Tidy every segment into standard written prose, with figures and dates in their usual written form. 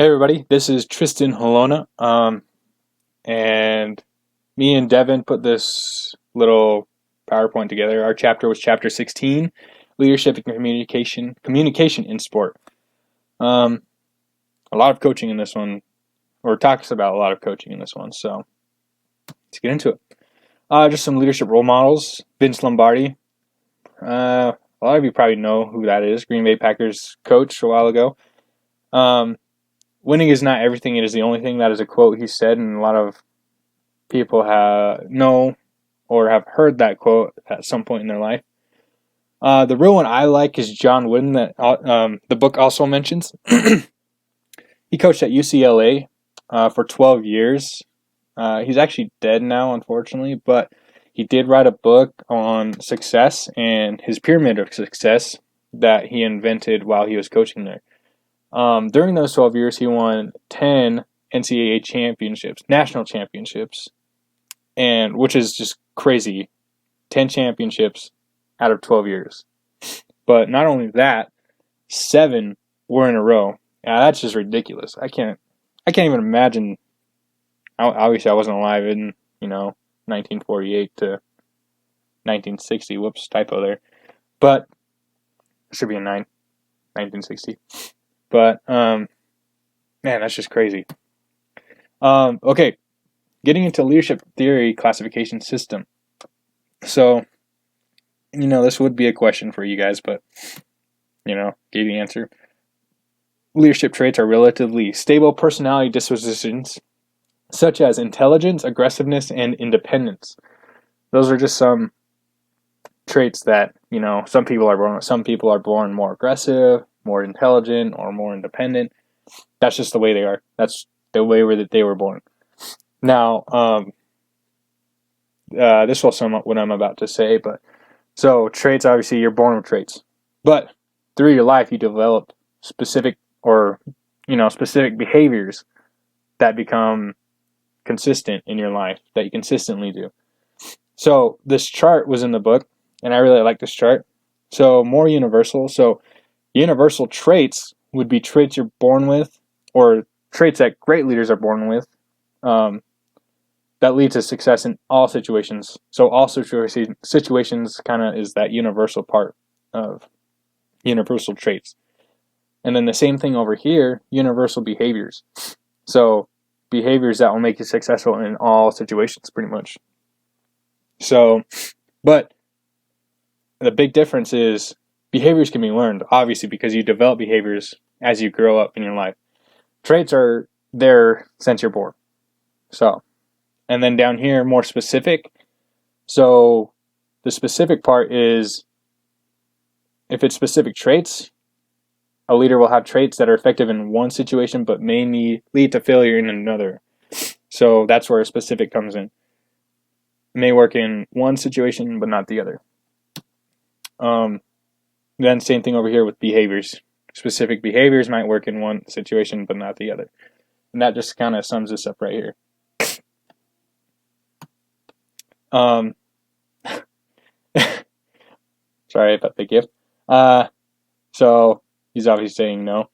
Hey everybody, this is Tristan Halona, and me and Devin put this little PowerPoint together. Our chapter was chapter 16, Leadership and Communication in Sport. A lot of coaching in this one, or talks about a lot of coaching in this one, so let's get into it. Just some leadership role models. Vince Lombardi. A lot of you probably know who that is, Green Bay Packers coach a while ago. Winning is not everything, it is the only thing. That is a quote he said, and a lot of people know or have heard that quote at some point in their life. The real one I like is John Wooden, that the book also mentions. He coached at UCLA for 12 years. He's actually dead now, unfortunately, but he did write a book on success and his pyramid of success that he invented while he was coaching there. During those 12 years, he won 10 NCAA championships, national championships, and which is just crazy. 10 championships out of 12 years. But not only that, 7 were in a row. Yeah, that's just ridiculous. I can't even imagine. Obviously, I wasn't alive in 1948 to 1960. Whoops, typo there. But it should be a 1960. But man, that's just crazy. Okay, getting into leadership theory classification system. So, this would be a question for you guys, but gave the answer. Leadership traits are relatively stable personality dispositions, such as intelligence, aggressiveness, and independence. Those are just some traits that some people are born with. Some people are born more aggressive, more intelligent, or more independent. That's just the way they are. That's the way that they were born. Now, this will sum up what I'm about to say, but so traits, obviously you're born with traits, but through your life you develop specific behaviors that become consistent in your life, that you consistently do. So this chart was in the book, and I really like this chart. So more universal. So universal traits would be traits you're born with, or traits that great leaders are born with, that lead to success in all situations. So all situations kind of is that universal part of universal traits. And then the same thing over here, universal behaviors. So behaviors that will make you successful in all situations, pretty much. So, but the big difference is behaviors can be learned, obviously, because you develop behaviors as you grow up in your life. Traits are there since you're born. So, and then down here, more specific. So the specific part is, if it's specific traits, a leader will have traits that are effective in one situation but may lead to failure in another. So that's where specific comes in. It may work in one situation but not the other. Then same thing over here with behaviors. Specific behaviors might work in one situation but not the other. And that just kind of sums this up right here. Sorry about the gift. So he's obviously saying no.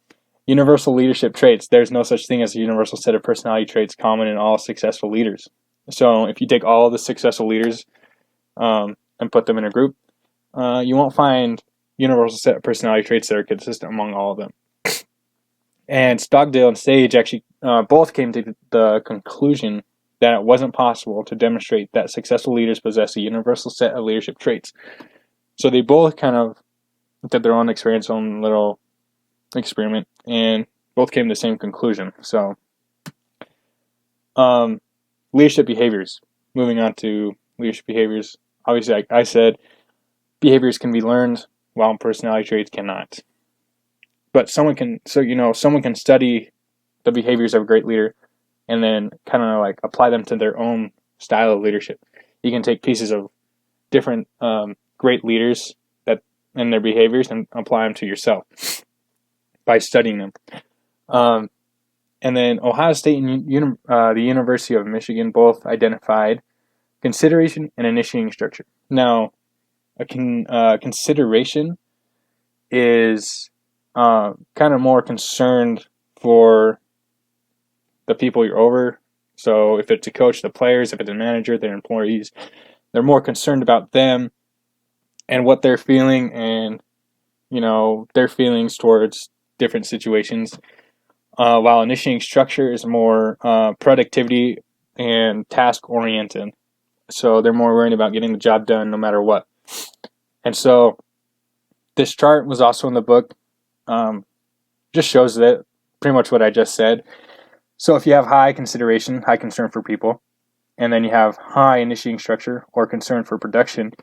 Universal leadership traits. There's no such thing as a universal set of personality traits common in all successful leaders. So if you take all the successful leaders and put them in a group, you won't find universal set of personality traits that are consistent among all of them. And Stockdale and Sage actually both came to the conclusion that it wasn't possible to demonstrate that successful leaders possess a universal set of leadership traits. So they both kind of did their own experience, own little experiment, and both came to the same conclusion. So, leadership behaviors. Moving on to leadership behaviors. Obviously, like I said, behaviors can be learned, while personality traits cannot. But someone can study the behaviors of a great leader and then kind of like apply them to their own style of leadership. You can take pieces of different great leaders and their behaviors and apply them to yourself by studying them. And then Ohio State and the University of Michigan both identified consideration and initiating structure. Now, consideration is kind of more concerned for the people you're over. So if it's a coach, the players, if it's a manager, their employees, they're more concerned about them and what they're feeling and, their feelings towards different situations. While initiating structure is more productivity and task oriented. So they're more worried about getting the job done no matter what. And so this chart was also in the book. Just shows that pretty much what I just said. So if you have high consideration, high concern for people, and then you have high initiating structure or concern for production,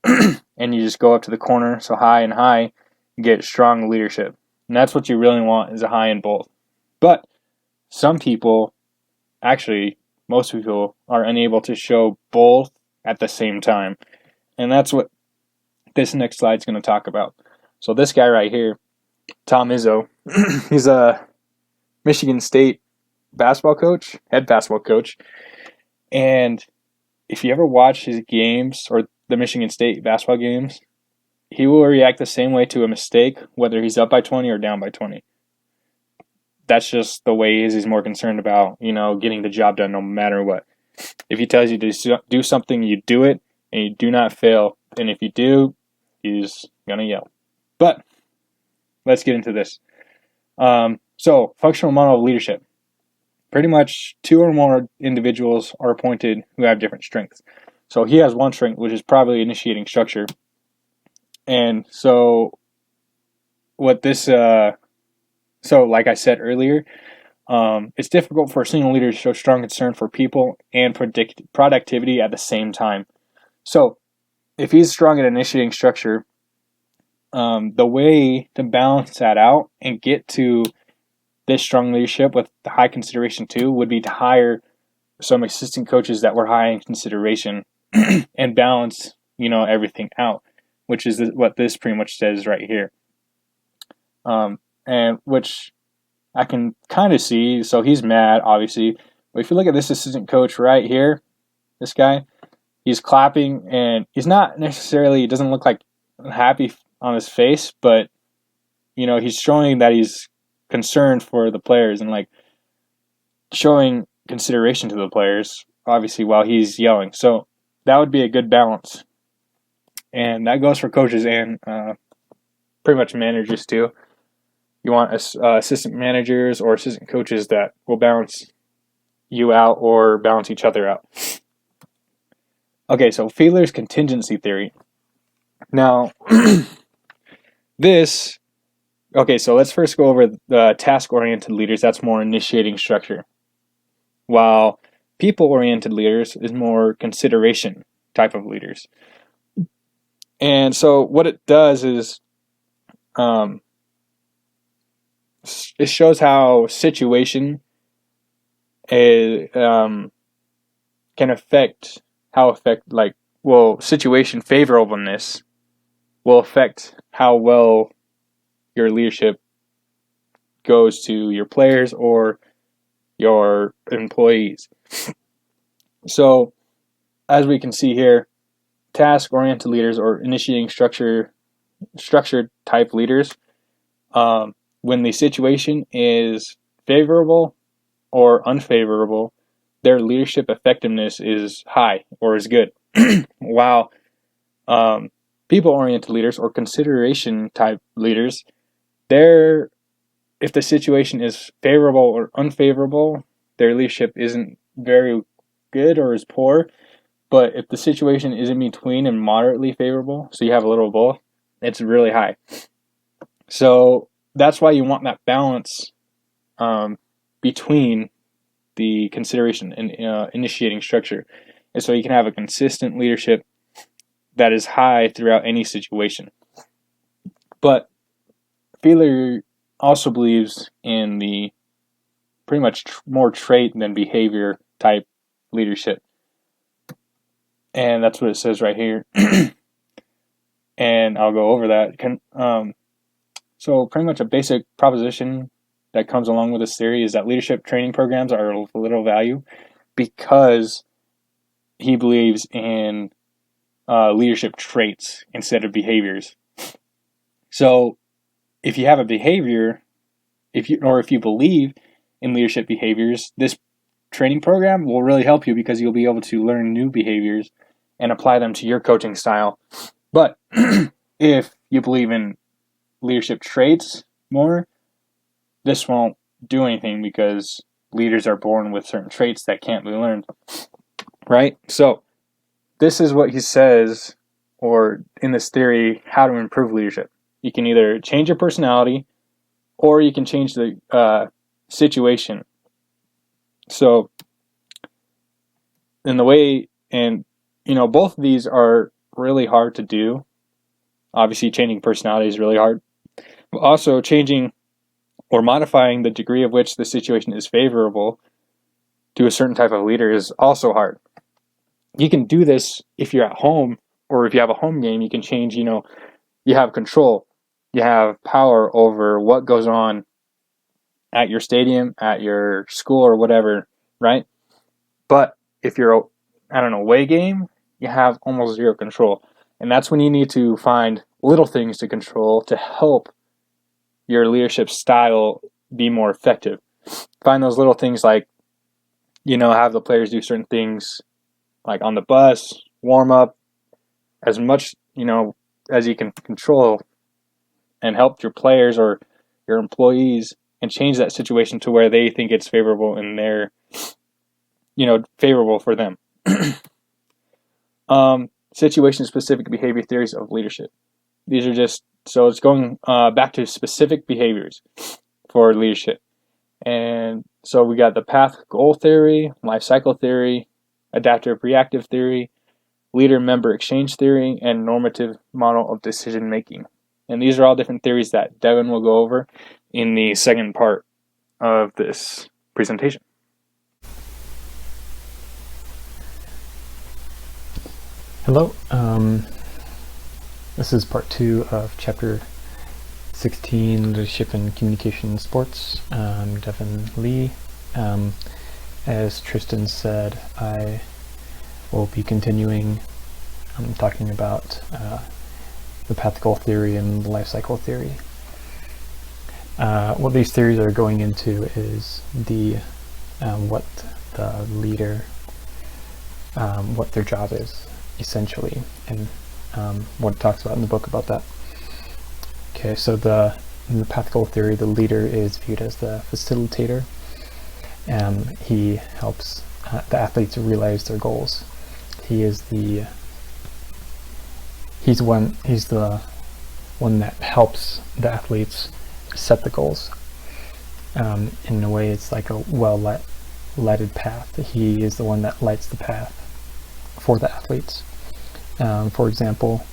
and you just go up to the corner, so high and high, you get strong leadership. And that's what you really want, is a high in both. But some people, actually most people, are unable to show both at the same time. And that's what this next slide is going to talk about. So this guy right here, Tom Izzo, he's a Michigan State basketball coach, head basketball coach. And if you ever watch his games or the Michigan State basketball games, he will react the same way to a mistake, whether he's up by 20 or down by 20. That's just the way he is. He's more concerned about, getting the job done no matter what. If he tells you to do something, you do it, and you do not fail. And if you do, he's going to yell. But let's get into this. So, functional model of leadership. Pretty much 2 or more individuals are appointed who have different strengths. So he has one strength, which is probably initiating structure. And so what this, like I said earlier, it's difficult for a single leader to show strong concern for people and productivity at the same time. So if he's strong at initiating structure, the way to balance that out and get to this strong leadership with the high consideration too would be to hire some assistant coaches that were high in consideration and balance, everything out, which is what this pretty much says right here. And which I can kind of see. So he's mad, obviously. But if you look at this assistant coach right here, this guy, he's clapping and he's not necessarily, he doesn't look like happy on his face, but, he's showing that he's concerned for the players and showing consideration to the players, obviously, while he's yelling. So that would be a good balance. And that goes for coaches and pretty much managers too. You want assistant managers or assistant coaches that will balance you out or balance each other out. Okay, so Fiedler's contingency theory. Now, so let's first go over the task-oriented leaders. That's more initiating structure. While people-oriented leaders is more consideration type of leaders. And so what it does is it shows how situation can affect situation favorableness will affect how well your leadership goes to your players or your employees. So, as we can see here, task-oriented leaders or initiating structured type leaders, when the situation is favorable or unfavorable, their leadership effectiveness is high or is good. While people-oriented leaders or consideration type leaders, if the situation is favorable or unfavorable, their leadership isn't very good or is poor. But if the situation is in between and moderately favorable, so you have a little of both, it's really high. So that's why you want that balance between the consideration and initiating structure. And so you can have a consistent leadership that is high throughout any situation. But Fiedler also believes in the pretty much more trait than behavior type leadership. And that's what it says right here. And I'll go over that. So pretty much a basic proposition that comes along with this theory is that leadership training programs are of little value because he believes in leadership traits instead of behaviors. So if you have a behavior, if you believe in leadership behaviors, this training program will really help you because you'll be able to learn new behaviors and apply them to your coaching style. But if you believe in leadership traits more, this won't do anything because leaders are born with certain traits that can't be learned, right? So this is what he says, or in this theory, how to improve leadership. You can either change your personality or you can change the situation. So in the way, and both of these are really hard to do. Obviously, changing personality is really hard. But also, changing or modifying the degree of which the situation is favorable to a certain type of leader is also hard. You can do this if you're at home, or if you have a home game, you can change, you have control. You have power over what goes on at your stadium, at your school, or whatever, right? But if you're at an away game, you have almost zero control. And that's when you need to find little things to control to help your leadership style be more effective. Find those little things like, have the players do certain things like on the bus, warm up, as much, as you can control, and help your players or your employees and change that situation to where they think it's favorable and they're, favorable for them. Situation-specific behavior theories of leadership. These are so it's going back to specific behaviors for leadership. And so we got the path goal theory, life cycle theory, adaptive reactive theory, leader-member exchange theory, and normative model of decision-making. And these are all different theories that Devin will go over in the second part of this presentation. Hello, this is part 2 of chapter 16, Leadership and Communication in Sports. I'm Devin Lee. As Tristan said, I will be continuing talking about the path goal theory and life cycle theory. What these theories are going into is what the leader, what their job is, essentially, and what it talks about in the book about that. Okay, so in the path goal theory, the leader is viewed as the facilitator. He helps the athletes realize their goals. He's the one that helps the athletes set the goals. In a way, it's like a lighted path. He is the one that lights the path for the athletes. For example,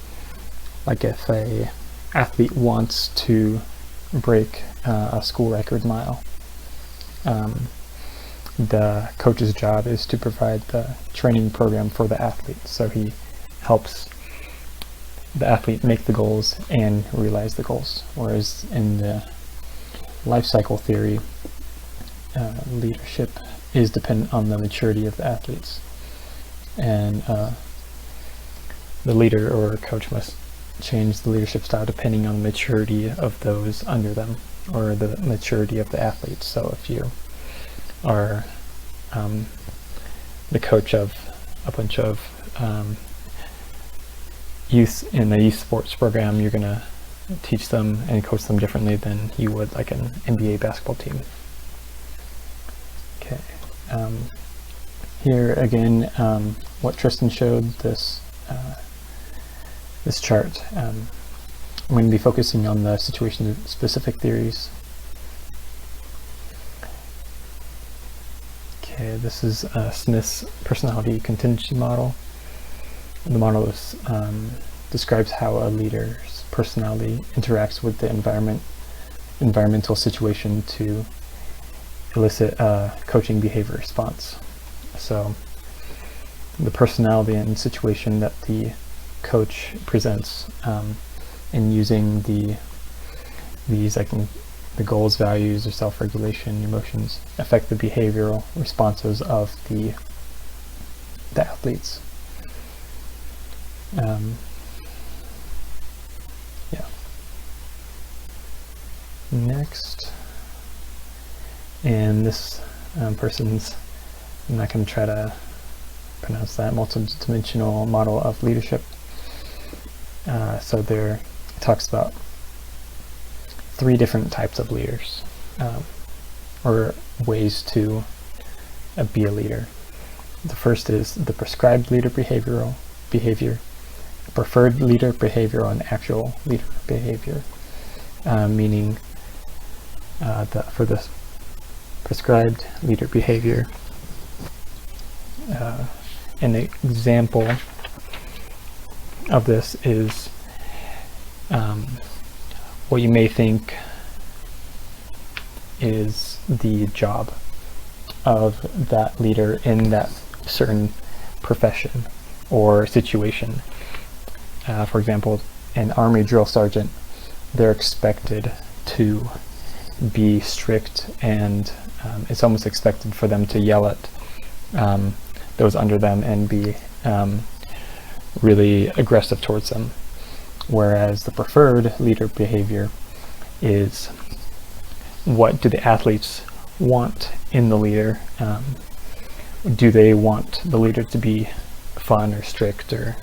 like if a athlete wants to break a school record mile, the coach's job is to provide the training program for the athlete. So he helps the athlete make the goals and realize the goals. Whereas in the life cycle theory, leadership is dependent on the maturity of the athletes. And the leader or coach must change the leadership style depending on the maturity of those under them, or the maturity of the athletes. So if you are the coach of a bunch of youth in the youth sports program, you're going to teach them and coach them differently than you would like an NBA basketball team. Okay. Here again, what Tristan showed, this chart. I'm going to be focusing on the situation-specific theories. Okay, this is Smith's personality contingency model. The model describes how a leader's personality interacts with the environmental situation to elicit a coaching behavior response. So the personality and situation that the coach presents in using these like the goals, values, or self-regulation, emotions affect the behavioral responses of the athletes. Yeah. Next, And this person's, I'm not going to try to pronounce that, multidimensional model of leadership. So there it talks about 3 different types of leaders, or ways to be a leader. The first is the prescribed leader behavior, preferred leader behavior, and actual leader behavior. Meaning for the prescribed leader behavior, an example of this is what you may think is the job of that leader in that certain profession or situation. For example, an Army drill sergeant, they're expected to be strict, and it's almost expected for them to yell at those under them and be really aggressive towards them. Whereas the preferred leader behavior is, what do the athletes want in the leader? Do they want the leader to be fun or strict? Or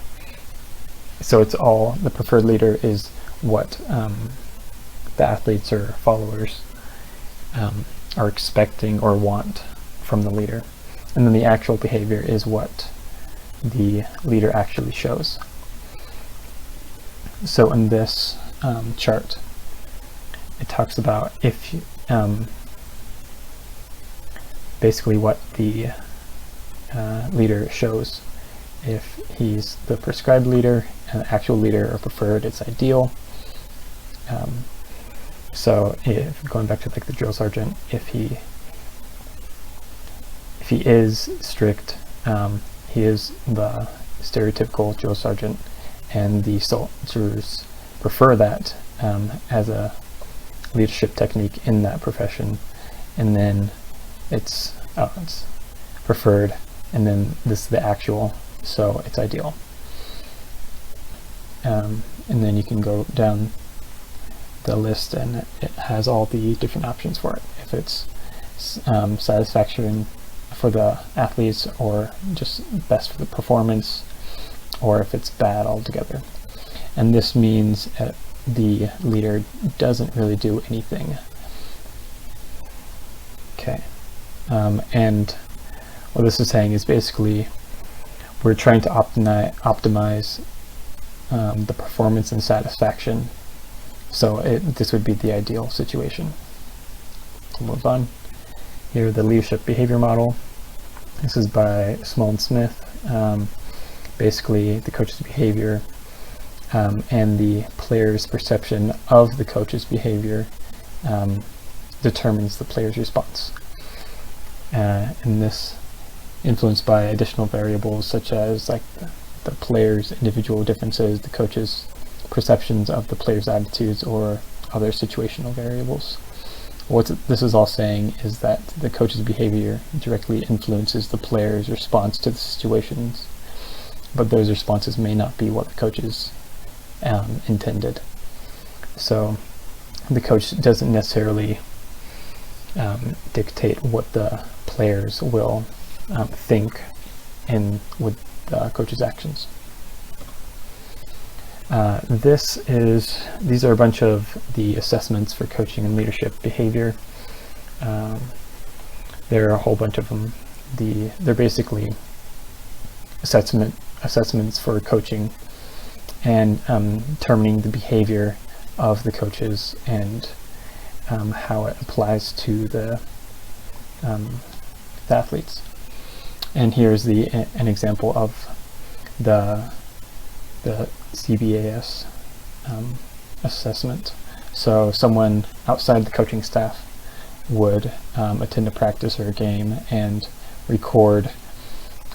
so it's all, the preferred leader is what the athletes or followers are expecting or want from the leader. And then the actual behavior is what the leader actually shows. So in this chart, it talks about if basically what the leader shows. If he's the prescribed leader, an actual leader, or preferred, it's ideal. So if going back to like the drill sergeant, if he is strict, he is the stereotypical drill sergeant, and the soldiers prefer that as a leadership technique in that profession. And then it's preferred, and then this is the actual, so it's ideal. And then you can go down the list, and it has all the different options for it. If it's satisfaction for the athletes, or just best for the performance, or if it's bad altogether. And this means the leader doesn't really do anything. Okay. And what this is saying is basically we're trying to optimize the performance and satisfaction. So this would be the ideal situation. We'll move on. Here, the leadership behavior model. This is by Small and Smith. Basically, the coach's behavior and the player's perception of the coach's behavior determines the player's response. And this influenced by additional variables such as like the player's individual differences, the coach's perceptions of the player's attitudes, or other situational variables. What this is all saying is that the coach's behavior directly influences the player's response to the situations, but those responses may not be what the coaches intended. So the coach doesn't necessarily dictate what the players will think and with the coach's actions. These are a bunch of the assessments for coaching and leadership behavior. There are a whole bunch of them. They're basically assessments for coaching and determining the behavior of the coaches and how it applies to the athletes. And here's an example of the CBAS assessment. So someone outside the coaching staff would attend a practice or a game and record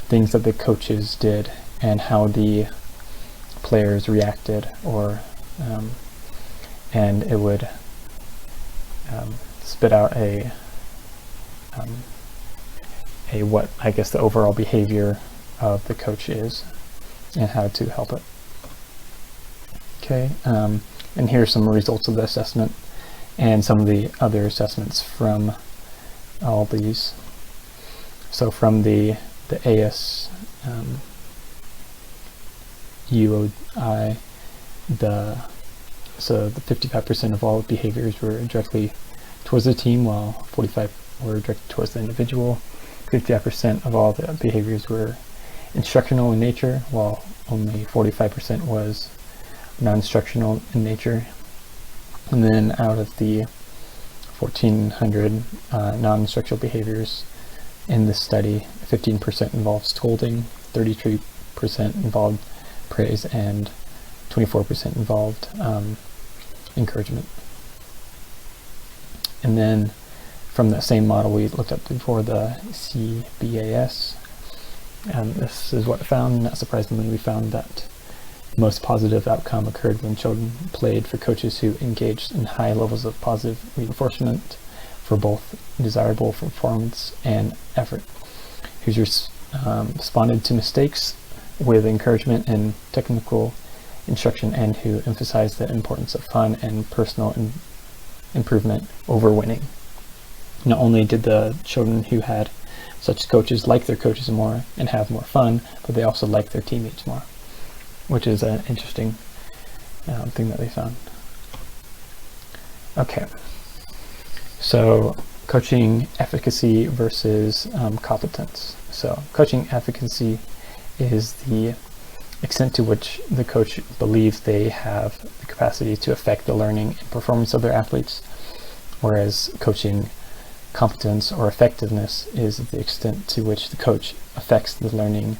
things that the coaches did and how the players reacted, or and it would spit out a what I guess the overall behavior of the coach is and how to help it. Okay, and here are some results of the assessment and some of the other assessments from all these. So from the AS UOI, so the 55% of all behaviors were directly towards the team, while 45 were directed towards the individual. 55% of all the behaviors were instructional in nature, while only 45% was non-instructional in nature. And then out of the 1,400 non-instructional behaviors in this study, 15% involved scolding, 33% involved praise, and 24% involved encouragement. And then from that same model we looked at before, the CBAS, this is what I found. Not surprisingly, we found that the most positive outcome occurred when children played for coaches who engaged in high levels of positive reinforcement for both desirable performance and effort, who responded to mistakes with encouragement and technical instruction, and who emphasized the importance of fun and personal improvement over winning. Not only did the children who had such coaches like their coaches more and have more fun, but they also like their teammates more, which is an interesting thing that they found. Okay, so coaching efficacy versus competence. So coaching efficacy is the extent to which the coach believes they have the capacity to affect the learning and performance of their athletes, whereas coaching competence or effectiveness is the extent to which the coach affects the learning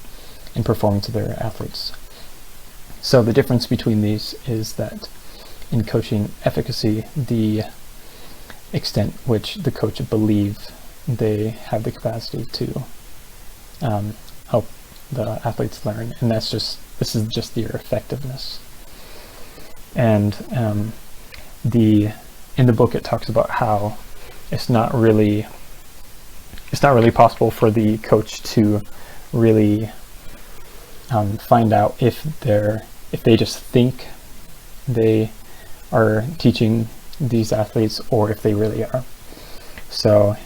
and performance of their athletes. So the difference between these is that in coaching efficacy, the extent which the coach believes they have the capacity to help the athletes learn, and this is just their effectiveness. And in the book it talks about how it's not really possible for the coach to really find out if they just think they are teaching these athletes or if they really are. So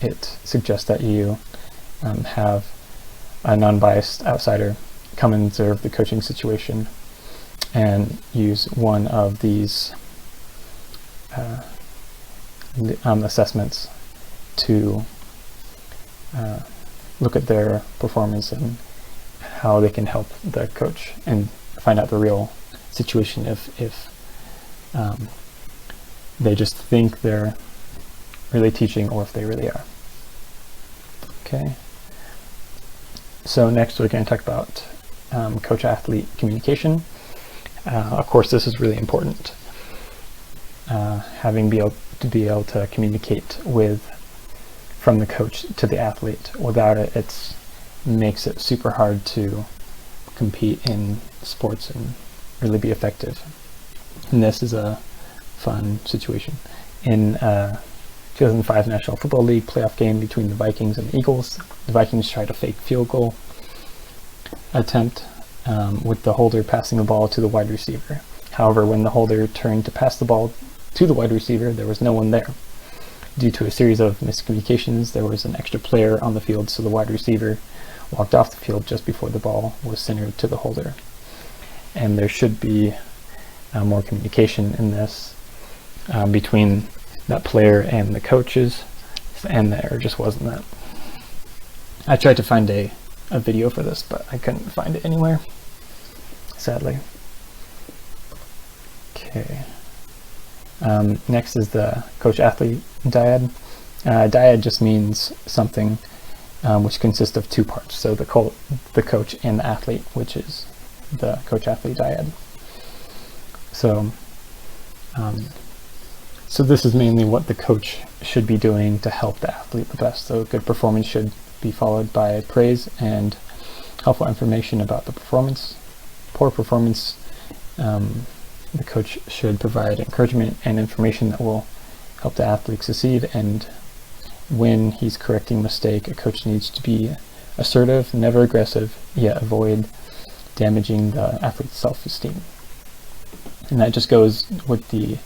it suggests that you have a non-biased outsider come and observe the coaching situation and use one of these assessments to look at their performance and how they can help the coach and find out the real situation if they just think they're really teaching or if they really are. Okay. So next we're going to talk about coach-athlete communication. Of course, this is really important. Having to be able to communicate from the coach to the athlete. Without it, it makes it super hard to compete in sports and really be effective. And this is a fun situation. In 2005 National Football League playoff game between the Vikings and the Eagles, the Vikings tried a fake field goal attempt with the holder passing the ball to the wide receiver. However, when the holder turned to pass the ball to the wide receiver, there was no one there. Due to a series of miscommunications, there was an extra player on the field, so the wide receiver walked off the field just before the ball was centered to the holder. And there should be more communication in this between that player and the coaches, and there just wasn't that. I tried to find a video for this, but I couldn't find it anywhere, sadly. Okay. Next is the coach-athlete dyad. Dyad just means something which consists of two parts. So the coach and the athlete, which is the coach-athlete dyad. So this is mainly what the coach should be doing to help the athlete the best. So good performance should be followed by praise and helpful information about the performance. Poor performance, the coach should provide encouragement and information that will help the athlete succeed. And when he's correcting a mistake, a coach needs to be assertive, never aggressive, yet avoid damaging the athlete's self-esteem. And that just goes with the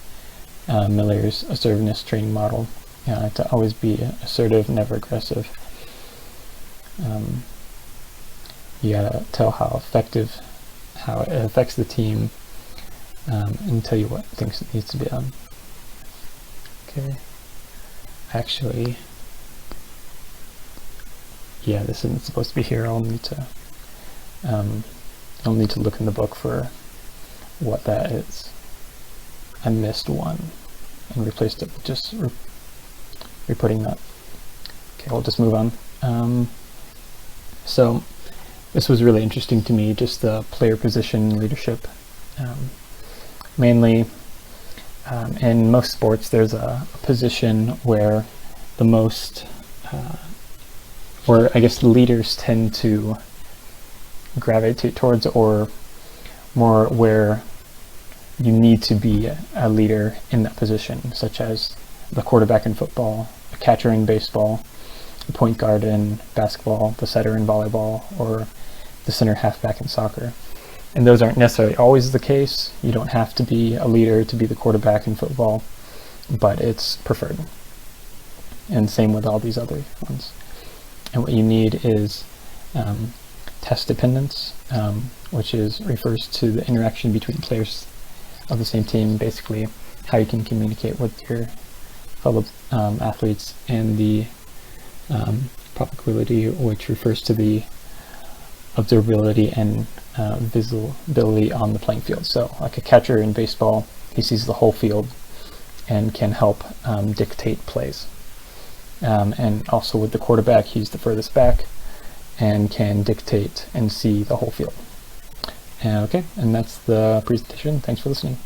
Miller's assertiveness training model to always be assertive, never aggressive. You gotta tell how it affects the team, and tell you what things needs to be done. Okay. Actually, yeah, this isn't supposed to be here. I'll need to look in the book for what that is. I missed one and replaced it with just re-putting that. Okay, we'll just move on. So this was really interesting to me, just the player position leadership. Mainly, in most sports, there's a position where the most, where I guess the leaders tend to gravitate towards, or more where you need to be a leader in that position, such as the quarterback in football, a catcher in baseball, the point guard in basketball, the setter in volleyball, or the center halfback in soccer. And those aren't necessarily always the case. You don't have to be a leader to be the quarterback in football, but it's preferred. And same with all these other ones. And what you need is test dependence, which refers to the interaction between players of the same team, basically how you can communicate with your fellow athletes, and the probability, which refers to the observability and visibility on the playing field. So like a catcher in baseball, he sees the whole field and can help dictate plays. And also with the quarterback, he's the furthest back and can dictate and see the whole field. Okay, and that's the presentation. Thanks for listening.